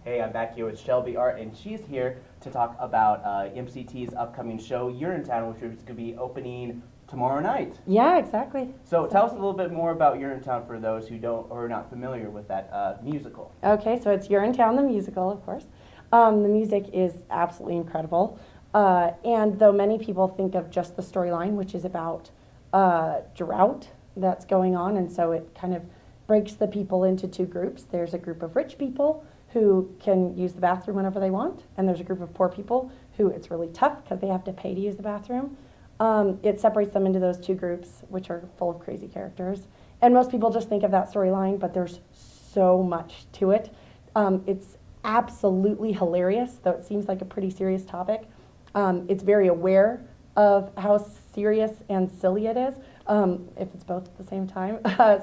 Hey, I'm back here with Shelby Art, and she's here to talk about MCT's upcoming show, UrineTown, which is going to be opening tomorrow night. Yeah, exactly. So tell us a little bit more about UrineTown for those who don't or are not familiar with that musical. Okay, so it's UrineTown the musical, of course. The music is absolutely incredible. And though many people think of just the storyline, which is about drought that's going on, and so it kind of breaks the people into two groups. There's a group of rich people who can use the bathroom whenever they want, and there's a group of poor people who it's really tough because they have to pay to use the bathroom. It separates them into those two groups, which are full of crazy characters. And most people just think of that storyline, but there's so much to it. It's absolutely hilarious, though it seems like a pretty serious topic. It's very aware of how serious and silly it is, if it's both at the same time.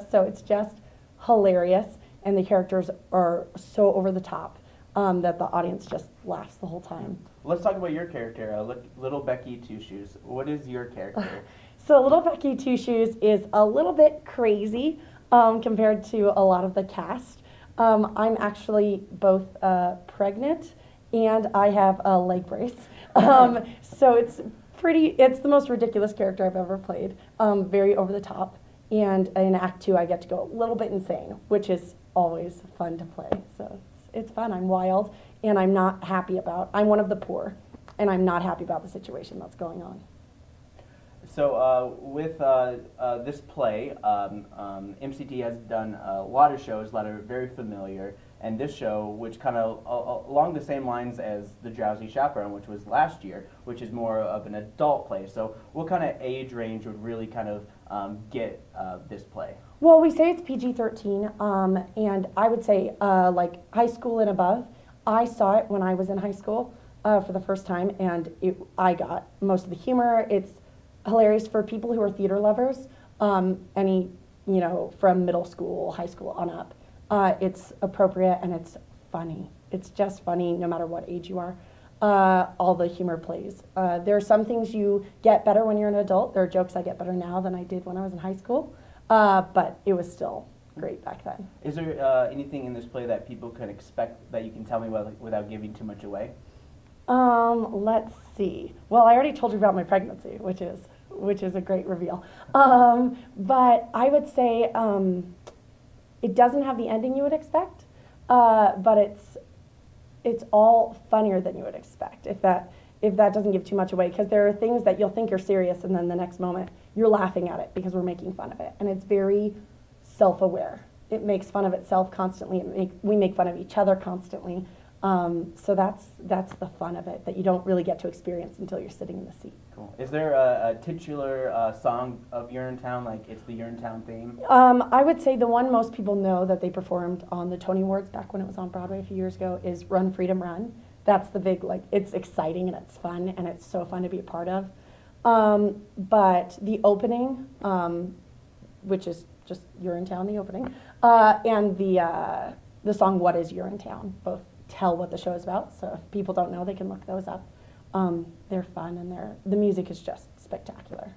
So it's just hilarious, and the characters are so over the top that the audience just laughs the whole time. Let's talk about your character, Little Becky Two Shoes. What is your character? So Little Becky Two Shoes is a little bit crazy compared to a lot of the cast. I'm actually both pregnant and I have a leg brace. So it's the most ridiculous character I've ever played. Very over the top. And in Act 2, I get to go a little bit insane, which is always fun to play. So it's fun. I'm wild, and I'm one of the poor, and I'm not happy about the situation that's going on. So with this play, MCT has done a lot of shows that are very familiar, and this show, which kind of along the same lines as The Drowsy Chaperone, which was last year, which is more of an adult play. So what kind of age range would really kind of get this play? Well, we say it's PG-13, and I would say like high school and above. I saw it when I was in high school for the first time, and I got most of the humor. It's hilarious for people who are theater lovers, from middle school, high school on up. It's appropriate and it's funny. It's just funny no matter what age you are. All the humor plays. There are some things you get better when you're an adult. There are jokes I get better now than I did when I was in high school, but it was still great back then. Is there anything in this play that people can expect that you can tell me without giving too much away? Let's see. Well, I already told you about my pregnancy, which is a great reveal. But I would say it doesn't have the ending you would expect, but it's all funnier than you would expect, if that doesn't give too much away, because there are things that you'll think are serious, and then the next moment you're laughing at it because we're making fun of it, and it's very self-aware. It makes fun of itself constantly. We make fun of each other constantly. So that's the fun of it that you don't really get to experience until you're sitting in the seat. Cool. Is there a titular song of UrineTown, like it's the UrineTown theme? I would say the one most people know that they performed on the Tony Awards back when it was on Broadway a few years ago is Run Freedom Run. That's the big, it's exciting and it's fun and it's so fun to be a part of. But the opening, which is just UrineTown, the opening, and the song What is UrineTown, both tell what the show is about. So if people don't know, they can look those up. They're fun and the music is just spectacular.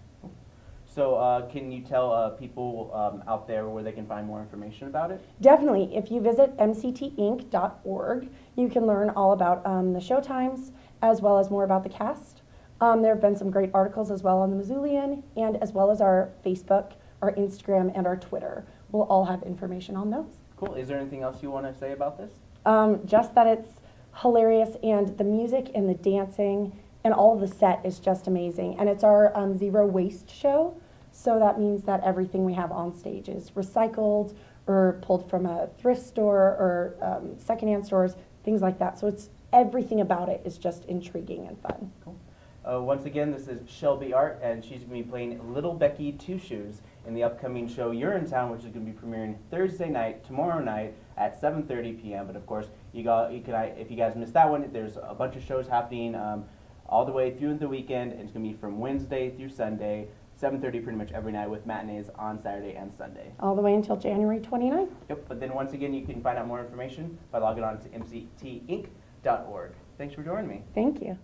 So can you tell people out there where they can find more information about it? Definitely. If you visit mctinc.org, you can learn all about the show times as well as more about the cast. There have been some great articles as well on the Missoulian, and as well as our Facebook, our Instagram, and our Twitter. We'll all have information on those. Cool. Is there anything else you want to say about this? Just that it's hilarious, and the music and the dancing and all of the set is just amazing. And it's our zero waste show, so that means that everything we have on stage is recycled or pulled from a thrift store or secondhand stores, things like that. So everything about it is just intriguing and fun. Cool. Once again, this is Shelby Art, and she's going to be playing Little Becky Two Shoes in the upcoming show UrineTown, which is going to be premiering Thursday night, tomorrow night at 7:30 p.m. But of course, if you guys missed that one, there's a bunch of shows happening all the way through the weekend, and it's going to be from Wednesday through Sunday, 7:30 pretty much every night, with matinees on Saturday and Sunday. All the way until January 29th. Yep, but then once again, you can find out more information by logging on to mctinc.org. Thanks for joining me. Thank you.